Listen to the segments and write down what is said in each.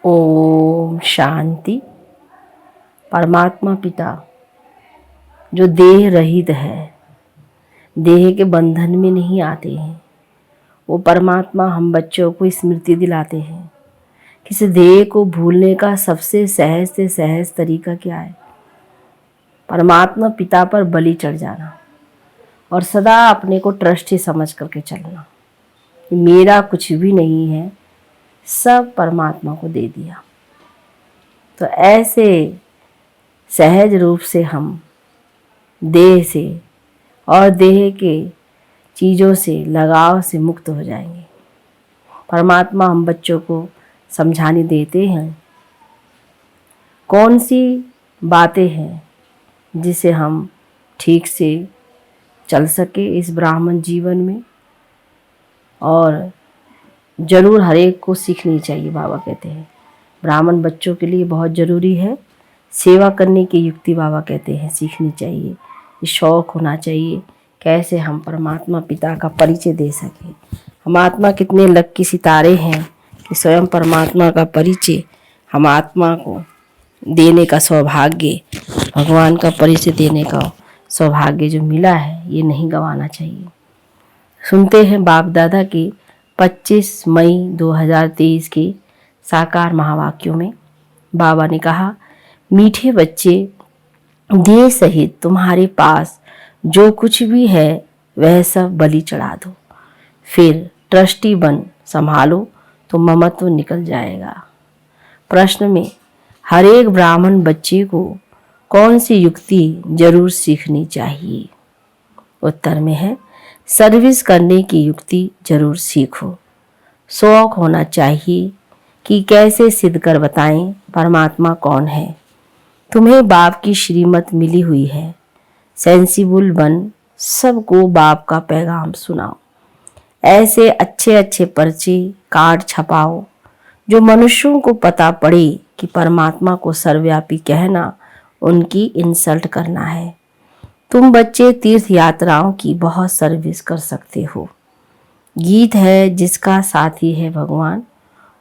ओम शांति। परमात्मा पिता जो देह रहित है, देह के बंधन में नहीं आते हैं, वो परमात्मा हम बच्चों को स्मृति दिलाते हैं। किसी देह को भूलने का सबसे सहज से सहज तरीका क्या है? परमात्मा पिता पर बलि चढ़ जाना और सदा अपने को ट्रस्टी समझ करके चलना कि मेरा कुछ भी नहीं है, सब परमात्मा को दे दिया। तो ऐसे सहज रूप से हम देह से और देह के चीज़ों से लगाव से मुक्त हो जाएंगे। परमात्मा हम बच्चों को समझाने देते हैं कौन सी बातें हैं जिसे हम ठीक से चल सके इस ब्राह्मण जीवन में, और ज़रूर हर एक को सीखनी चाहिए। बाबा कहते हैं ब्राह्मण बच्चों के लिए बहुत ज़रूरी है। सेवा करने की युक्ति बाबा कहते हैं सीखनी चाहिए, ये शौक़ होना चाहिए। कैसे हम परमात्मा पिता का परिचय दे सकें। हम आत्मा कितने लकी सितारे हैं कि स्वयं परमात्मा का परिचय हम आत्मा को देने का सौभाग्य, भगवान का परिचय देने का सौभाग्य जो मिला है, ये नहीं गंवाना चाहिए। सुनते हैं बाप दादा की 25 मई 2023 के साकार महावाक्यों में बाबा ने कहा, मीठे बच्चे, देह सहित तुम्हारे पास जो कुछ भी है वह सब बलि चढ़ा दो, फिर ट्रस्टी बन संभालो तो ममत्व निकल जाएगा। प्रश्न में हर एक ब्राह्मण बच्चे को कौन सी युक्ति जरूर सीखनी चाहिए? उत्तर में है सर्विस करने की युक्ति जरूर सीखो। शौक होना चाहिए कि कैसे सिद्ध कर बताएं परमात्मा कौन है। तुम्हें बाप की श्रीमत मिली हुई है, सेंसिबल बन सबको बाप का पैगाम सुनाओ। ऐसे अच्छे अच्छे पर्चे कार्ड छपाओ जो मनुष्यों को पता पड़े कि परमात्मा को सर्वव्यापी कहना उनकी इंसल्ट करना है। तुम बच्चे तीर्थ यात्राओं की बहुत सर्विस कर सकते हो। गीत है जिसका साथी है भगवान,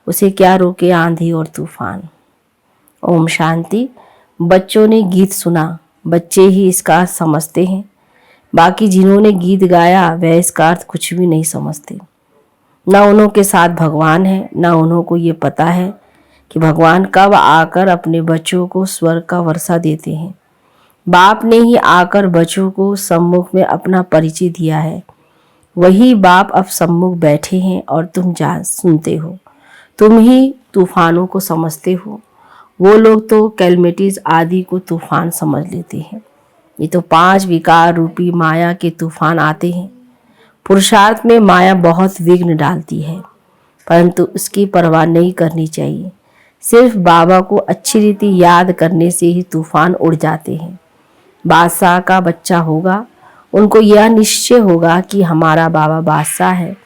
उसे क्या रोके आंधी और तूफान। ओम शांति। बच्चों ने गीत सुना, बच्चे ही इसका अर्थ समझते हैं। बाकी जिन्होंने गीत गाया वह इसका अर्थ कुछ भी नहीं समझते। ना उन्हों के साथ भगवान है, ना उन्हों को ये पता है कि भगवान कब आकर अपने बच्चों को स्वर्ग का वर्षा देते हैं। बाप ने ही आकर बच्चों को सम्मुख में अपना परिचय दिया है। वही बाप अब सम्मुख बैठे हैं और तुम सुनते हो। तुम ही तूफानों को समझते हो, वो लोग तो कैलमिटीज आदि को तूफान समझ लेते हैं। ये तो 5 विकार रूपी माया के तूफान आते हैं। पुरुषार्थ में माया बहुत विघ्न डालती है, परंतु उसकी परवाह नहीं करनी चाहिए। सिर्फ बाबा को अच्छी रीति याद करने से ही तूफान उड़ जाते हैं। बादशाह का बच्चा होगा, उनको यह निश्चय होगा कि हमारा बाबा बादशाह है,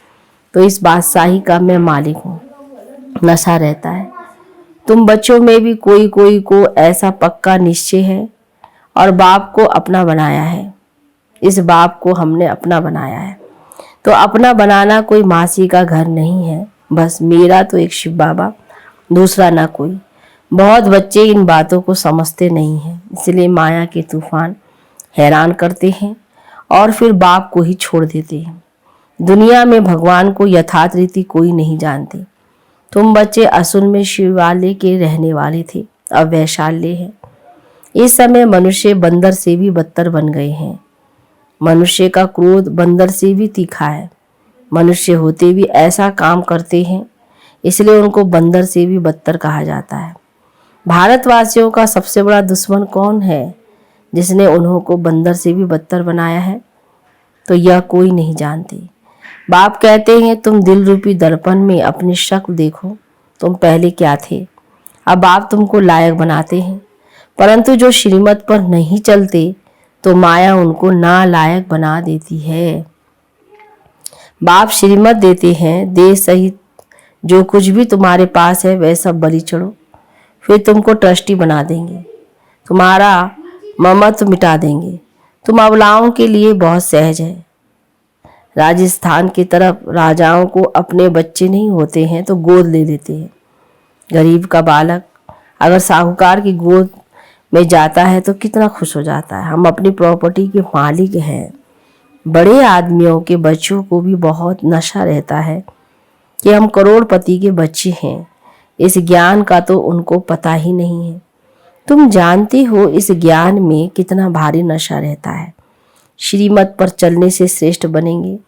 तो इस बादशाही का मैं मालिक हूँ। नशा रहता है। तुम बच्चों में भी कोई कोई को ऐसा पक्का निश्चय है और बाप को अपना बनाया है। इस बाप को हमने अपना बनाया है, तो अपना बनाना कोई मासी का घर नहीं है। बस मेरा तो एक शिव बाबा, दूसरा ना कोई। बहुत बच्चे इन बातों को समझते नहीं हैं, इसलिए माया के तूफान हैरान करते हैं और फिर बाप को ही छोड़ देते हैं। दुनिया में भगवान को यथार्थ रीति कोई नहीं जानते। तुम बच्चे असल में शिवालय के रहने वाले थे, अब वैशाल्य है। इस समय मनुष्य बंदर से भी बदतर बन गए हैं। मनुष्य का क्रोध बंदर से भी तीखा है। मनुष्य होते भी ऐसा काम करते हैं, इसलिए उनको बंदर से भी बदतर कहा जाता है। भारतवासियों का सबसे बड़ा दुश्मन कौन है जिसने उन्हों को बंदर से भी बदतर बनाया है? तो यह कोई नहीं जानते। बाप कहते हैं तुम दिल रूपी दर्पण में अपनी शक्ल देखो, तुम पहले क्या थे। अब बाप तुमको लायक बनाते हैं, परंतु जो श्रीमत पर नहीं चलते तो माया उनको नालायक बना देती है। बाप श्रीमत देते हैं, देह सहित जो कुछ भी तुम्हारे पास है वह सब बलि चढ़ो, फिर तुमको ट्रस्टी बना देंगे, तुम्हारा ममत्व मिटा देंगे। तुम अबलाओं के लिए बहुत सहज है। राजस्थान की तरफ राजाओं को अपने बच्चे नहीं होते हैं तो गोद ले लेते हैं। गरीब का बालक अगर साहूकार की गोद में जाता है तो कितना खुश हो जाता है। हम अपनी प्रॉपर्टी के मालिक हैं। बड़े आदमियों के बच्चों को भी बहुत नशा रहता है कि हम करोड़पति के बच्चे हैं। इस ज्ञान का तो उनको पता ही नहीं है। तुम जानते हो इस ज्ञान में कितना भारी नशा रहता है। श्रीमत पर चलने से श्रेष्ठ बनेंगे,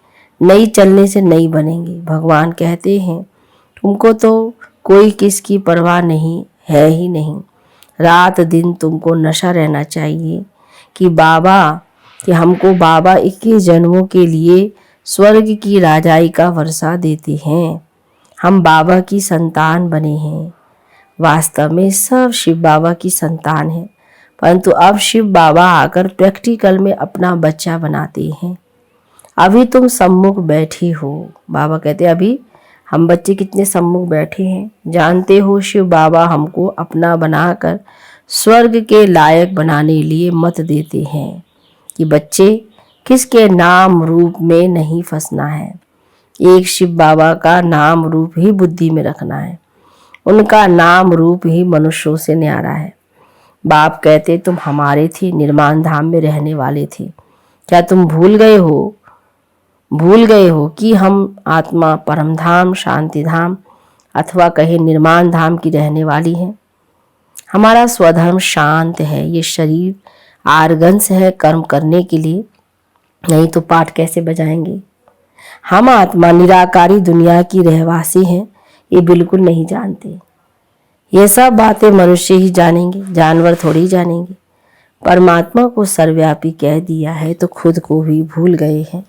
नहीं चलने से नहीं बनेंगे। भगवान कहते हैं तुमको तो कोई किसकी परवाह नहीं है ही नहीं। रात दिन तुमको नशा रहना चाहिए कि हमको बाबा 21 जन्मों के लिए स्वर्ग की राजाई का वर्षा देते हैं। हम बाबा की संतान बने हैं। वास्तव में सब शिव बाबा की संतान है, परंतु अब शिव बाबा आकर प्रैक्टिकल में अपना बच्चा बनाते हैं। अभी तुम सम्मुख बैठे हो। बाबा कहते अभी हम बच्चे कितने सम्मुख बैठे हैं। जानते हो शिव बाबा हमको अपना बनाकर स्वर्ग के लायक बनाने लिए मत देते हैं कि बच्चे किसके नाम रूप में नहीं फंसना है। एक शिव बाबा का नाम रूप ही बुद्धि में रखना है। उनका नाम रूप ही मनुष्यों से न्यारा है। बाप कहते तुम हमारे थे, निर्माण धाम में रहने वाले थे। क्या तुम भूल गए हो कि हम आत्मा परम धाम, शांति धाम अथवा कहे निर्माण धाम की रहने वाली हैं। हमारा स्वधर्म शांत है। ये शरीर आर्गन्स है कर्म करने के लिए, नहीं तो पाठ कैसे बजाएंगे। हम आत्मा निराकारी दुनिया की रहवासी हैं, ये बिल्कुल नहीं जानते। ये सब बातें मनुष्य ही जानेंगे, जानवर थोड़ी ही जानेंगे। परमात्मा को सर्वव्यापी कह दिया है तो खुद को भी भूल गए हैं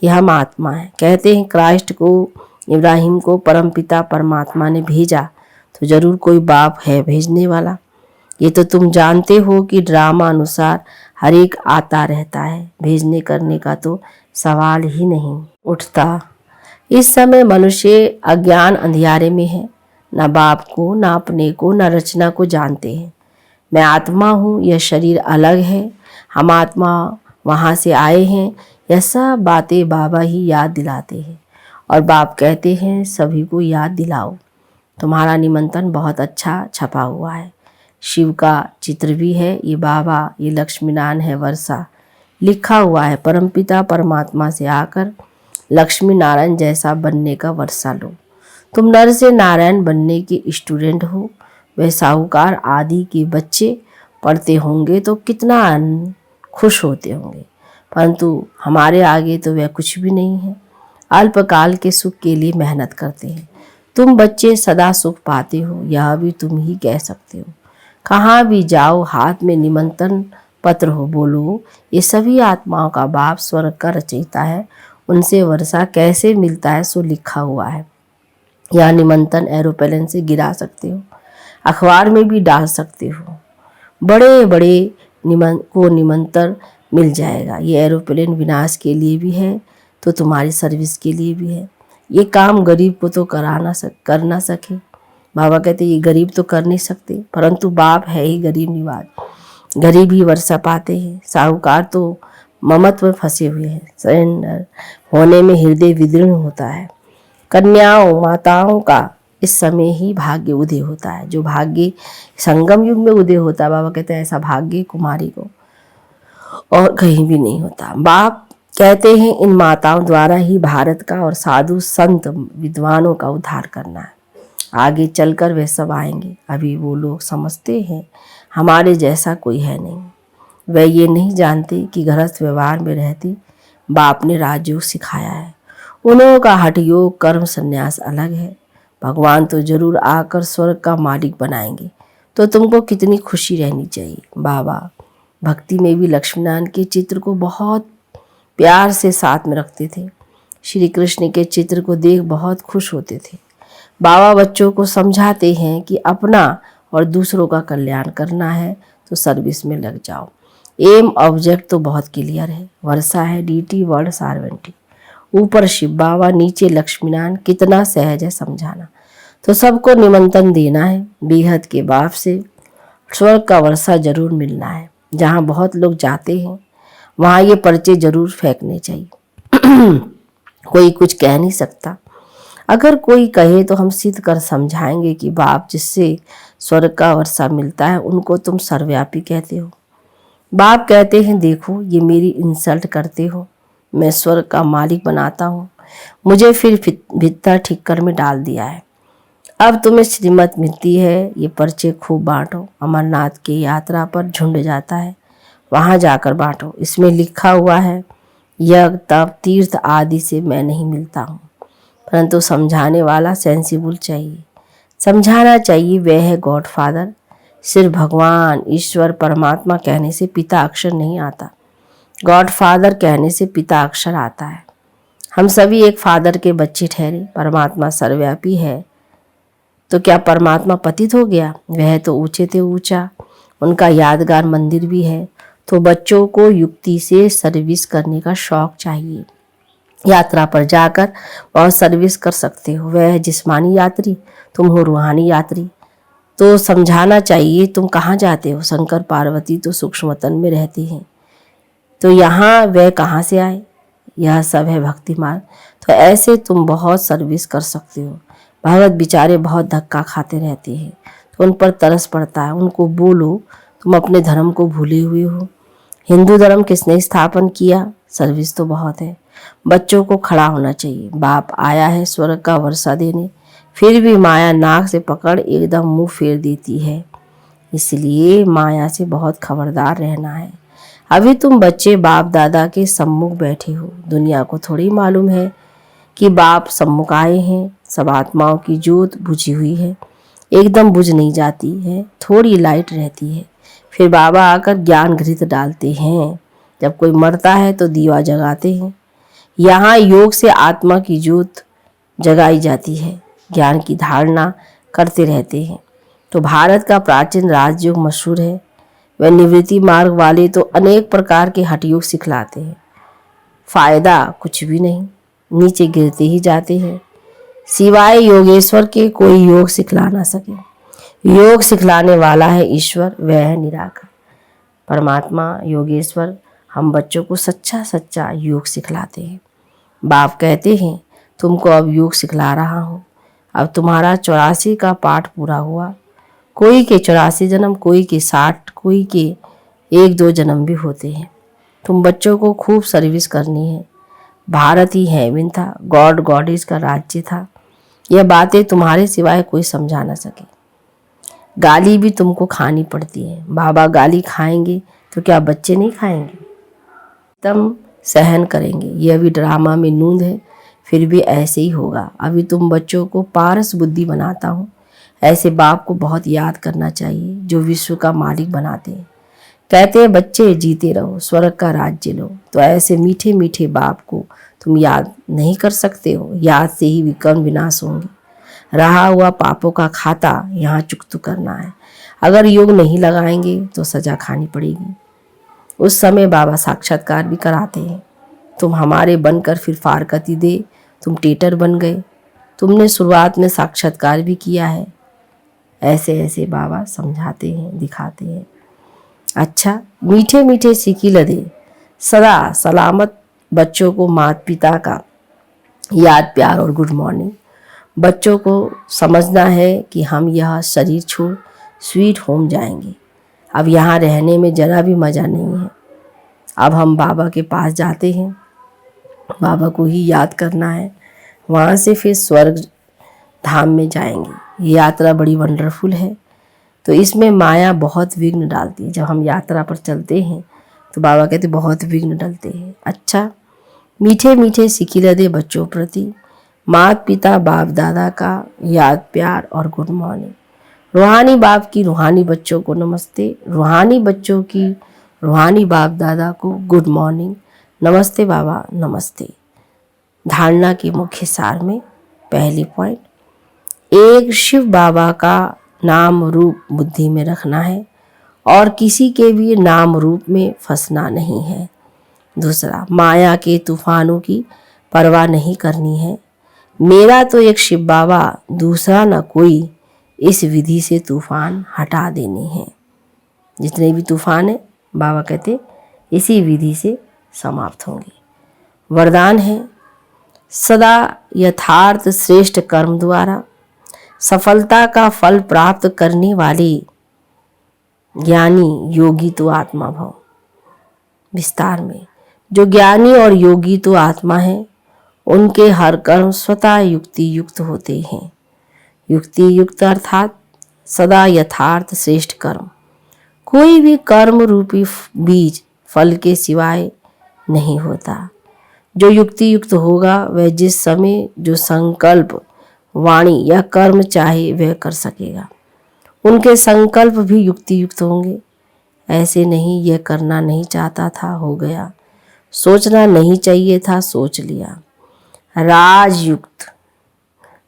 कि हम आत्मा हैं। कहते हैं क्राइस्ट को, इब्राहिम को परमपिता परमात्मा ने भेजा तो जरूर कोई बाप है भेजने वाला। ये तो तुम जानते हो कि ड्रामा अनुसार हर एक आता रहता है। भेजने करने का तो सवाल ही नहीं उठता। इस समय मनुष्य अज्ञान अंधियारे में है। न बाप को, न अपने को, न रचना को जानते हैं। मैं आत्मा हूँ, यह शरीर अलग है, हम आत्मा वहाँ से आए हैं। यह सब बातें बाबा ही याद दिलाते हैं और बाप कहते हैं सभी को याद दिलाओ। तुम्हारा निमंत्रण बहुत अच्छा छपा हुआ है। शिव का चित्र भी है, ये बाबा, ये लक्ष्मी नारायण है वर्षा लिखा हुआ है। परमपिता परमात्मा से आकर लक्ष्मी नारायण जैसा बनने का वर्षा लो। तुम नर से नारायण बनने के स्टूडेंट हो। वे साहूकार आदि के बच्चे पढ़ते होंगे तो कितना खुश होते होंगे, परंतु हमारे आगे तो वह कुछ भी नहीं है। अल्पकाल के सुख के लिए मेहनत करते हैं। तुम बच्चे सदा सुख पाते हो, यह भी तुम ही कह सकते हो। कहाँ भी जाओ हाथ में निमंत्रण पत्र हो, बोलो ये सभी आत्माओं का बाप स्वर्ग का रचयिता है, उनसे वर्षा कैसे मिलता है सो लिखा हुआ है। यह निमंत्रण एरोप्लेन से गिरा सकते हो, अखबार में भी डाल सकते हो। बड़े बड़े निमंत्रण मिल जाएगा। ये एरोप्लेन विनाश के लिए भी है तो तुम्हारी सर्विस के लिए भी है। ये काम गरीब को तो कर ना सके। बाबा कहते ये गरीब तो कर नहीं सकते, परंतु बाप है ही गरीब निवाज। गरीब ही वर्षा पाते हैं। साहूकार तो ममत्व में फंसे हुए हैं। सरेंडर होने में हृदय विदीर्ण होता है। कन्याओं माताओं का इस समय ही भाग्य उदय होता है। जो भाग्य संगम युग में उदय होता है, बाबा कहते हैं ऐसा भाग्य कुमारी को और कहीं भी नहीं होता। बाप कहते हैं इन माताओं द्वारा ही भारत का और साधु संत विद्वानों का उद्धार करना है। आगे चलकर वे सब आएंगे। अभी वो लोग समझते हैं हमारे जैसा कोई है नहीं। वे ये नहीं जानते कि गृहस्थ व्यवहार में रहती बाप ने राजयोग सिखाया है। उन्हों का हठ योग कर्म संन्यास अलग है। भगवान तो जरूर आकर स्वर्ग का मालिक बनाएंगे, तो तुमको कितनी खुशी रहनी चाहिए। बाबा भक्ति में भी लक्ष्मीनारायण के चित्र को बहुत प्यार से साथ में रखते थे। श्री कृष्ण के चित्र को देख बहुत खुश होते थे। बाबा बच्चों को समझाते हैं कि अपना और दूसरों का कल्याण करना है तो सर्विस में लग जाओ। एम ऑब्जेक्ट तो बहुत क्लियर है। वर्षा है डीटी वर्ड सार्वेंटी, ऊपर शिव बाबा, नीचे लक्ष्मीनारायण। कितना सहज है समझाना। तो सबको निमंत्रण देना है। बेहद के बाप से स्वर्ग का वर्षा जरूर मिलना है। जहाँ बहुत लोग जाते हैं वहाँ ये पर्चे जरूर फेंकने चाहिए। कोई कुछ कह नहीं सकता। अगर कोई कहे तो हम सिद्ध कर समझाएंगे कि बाप जिससे स्वर्ग का वर्षा मिलता है उनको तुम सर्वव्यापी कहते हो। बाप कहते हैं देखो ये मेरी इंसल्ट करते हो, मैं स्वर्ग का मालिक बनाता हूँ, मुझे फिर भित्तर ठिक्कर में डाल दिया है। अब तुम्हें श्रीमत मिलती है, ये पर्चे खूब बांटो। अमरनाथ की यात्रा पर झुंड जाता है, वहाँ जाकर बांटो। इसमें लिखा हुआ है यज्ञ तप तीर्थ आदि से मैं नहीं मिलता हूँ, परंतु समझाने वाला सेंसिबल चाहिए। समझाना चाहिए, वह है गॉड फादर। सिर्फ भगवान ईश्वर परमात्मा कहने से पिता अक्षर नहीं आता, गॉड फादर कहने से पिता अक्षर आता है। हम सभी एक फादर के बच्चे ठहरे। परमात्मा सर्वव्यापी है तो क्या परमात्मा पतित हो गया? वह तो ऊंचे थे ऊंचा, उनका यादगार मंदिर भी है। तो बच्चों को युक्ति से सर्विस करने का शौक चाहिए। यात्रा पर जाकर बहुत सर्विस कर सकते हो। वह है जिस्मानी यात्री, तुम हो रूहानी यात्री। तो समझाना चाहिए तुम कहाँ जाते हो? शंकर पार्वती तो सूक्ष्म तन में रहते हैं, तो यहाँ वह कहाँ से आए? यह सब है भक्ति मार्ग। तो ऐसे तुम बहुत सर्विस कर सकते हो। भगत बेचारे बहुत धक्का खाते रहते हैं, तो उन पर तरस पड़ता है। उनको बोलो तुम अपने धर्म को भूले हुए हो। हिंदू धर्म किसने स्थापन किया? सर्विस तो बहुत है। बच्चों को खड़ा होना चाहिए। बाप आया है स्वर्ग का वर्षा देने, फिर भी माया नाक से पकड़ एकदम मुंह फेर देती है। इसलिए माया से बहुत खबरदार रहना है। अभी तुम बच्चे बाप दादा के सम्मुख बैठे हो। दुनिया को थोड़ी मालूम है कि बाप सम्मुख आए हैं। सब आत्माओं की ज्योत बुझी हुई है, एकदम बुझ नहीं जाती है, थोड़ी लाइट रहती है। फिर बाबा आकर ज्ञान घृत डालते हैं। जब कोई मरता है तो दीवा जगाते हैं। यहाँ योग से आत्मा की ज्योत जगाई जाती है, ज्ञान की धारणा करते रहते हैं। तो भारत का प्राचीन राजयोग मशहूर है। वह निवृत्ति मार्ग वाले तो अनेक प्रकार के हठयोग सिखलाते हैं, फायदा कुछ भी नहीं, नीचे गिरते ही जाते हैं। सिवाय योगेश्वर के कोई योग सिखला ना सके। योग सिखलाने वाला है ईश्वर, वह है निराकार परमात्मा योगेश्वर। हम बच्चों को सच्चा सच्चा योग सिखलाते हैं। बाप कहते हैं तुमको अब योग सिखला रहा हूँ। अब तुम्हारा 84 का पाठ पूरा हुआ। कोई के 84 जन्म, कोई के 60, कोई के 1-2 जन्म भी होते हैं। तुम बच्चों को खूब सर्विस करनी है। भारत ही हेवन था, गॉड गॉडेस का राज्य था। यह बातें तुम्हारे सिवाय कोई समझा ना सके। गाली भी तुमको खानी पड़ती है। बाबा गाली खाएंगे तो क्या बच्चे नहीं खाएंगे? तुम सहन करेंगे। यह भी ड्रामा में नूंद है, फिर भी ऐसे ही होगा। अभी तुम बच्चों को पारस बुद्धि बनाता हूँ। ऐसे बाप को बहुत याद करना चाहिए जो विश्व का मालिक बनाते हैं। कहते हैं बच्चे जीते रहो, स्वर्ग का राज्य लो। तो ऐसे मीठे मीठे बाप को तुम याद नहीं कर सकते हो। याद से ही विकर्म विनाश होंगे। रहा हुआ पापों का खाता यहाँ चुकता करना है। अगर योग नहीं लगाएंगे तो सजा खानी पड़ेगी। उस समय बाबा साक्षात्कार भी कराते हैं। तुम हमारे बनकर फिर फारकती दे, तुम टेटर बन गए। तुमने शुरुआत में साक्षात्कार भी किया है। ऐसे ऐसे बाबा समझाते हैं, दिखाते हैं। अच्छा, मीठे मीठे सिकी लदे सदा सलामत बच्चों को माता पिता का याद प्यार और गुड मॉर्निंग। बच्चों को समझना है कि हम यह शरीर छोड़ स्वीट होम जाएंगे। अब यहाँ रहने में जरा भी मज़ा नहीं है। अब हम बाबा के पास जाते हैं, बाबा को ही याद करना है। वहाँ से फिर स्वर्ग धाम में जाएंगे। ये यात्रा बड़ी वंडरफुल है। तो इसमें माया बहुत विघ्न डालती है। जब हम यात्रा पर चलते हैं तो बाबा कहते बहुत विघ्न डलते हैं। अच्छा, मीठे मीठे सिखिला दे बच्चों प्रति माता पिता बाप दादा का याद प्यार और गुड मॉर्निंग। रूहानी बाप की रूहानी बच्चों को नमस्ते, रूहानी बच्चों की रूहानी बाप दादा को गुड मॉर्निंग। नमस्ते बाबा, नमस्ते। धारणा के मुख्य सार में पहली पॉइंट, एक शिव बाबा का नाम रूप बुद्धि में रखना है और किसी के भी नाम रूप में फंसना नहीं है। दूसरा, माया के तूफानों की परवाह नहीं करनी है। मेरा तो एक शिव बाबा, दूसरा ना कोई। इस विधि से तूफान हटा देने हैं। जितने भी तूफान है बाबा कहते इसी विधि से समाप्त होंगे। वरदान है, सदा यथार्थ श्रेष्ठ कर्म द्वारा सफलता का फल प्राप्त करने वाले ज्ञानी योगी तो आत्मा भव। विस्तार में, जो ज्ञानी और योगी तो आत्मा है, उनके हर कर्म स्वतः युक्ति युक्त होते हैं। युक्ति युक्त अर्थात सदा यथार्थ श्रेष्ठ कर्म। कोई भी कर्म रूपी बीज फल के सिवाय नहीं होता। जो युक्ति युक्त होगा वह जिस समय जो संकल्प, वाणी या कर्म चाहे वह कर सकेगा। उनके संकल्प भी युक्ति युक्त होंगे। ऐसे नहीं यह करना नहीं चाहता था, हो गया। सोचना नहीं चाहिए था, सोच लिया। राजयुक्त,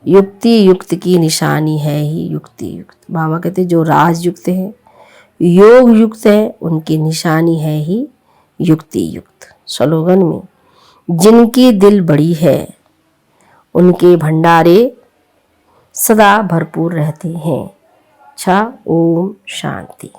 युक्ति युक्त की निशानी है ही युक्ति युक्त। बाबा कहते जो राजयुक्त है, योग युक्त है, उनकी निशानी है ही युक्ति युक्त। स्लोगन में, जिनकी दिल बड़ी है उनके भंडारे सदा भरपूर रहते हैं। अच्छा, ओम शांति।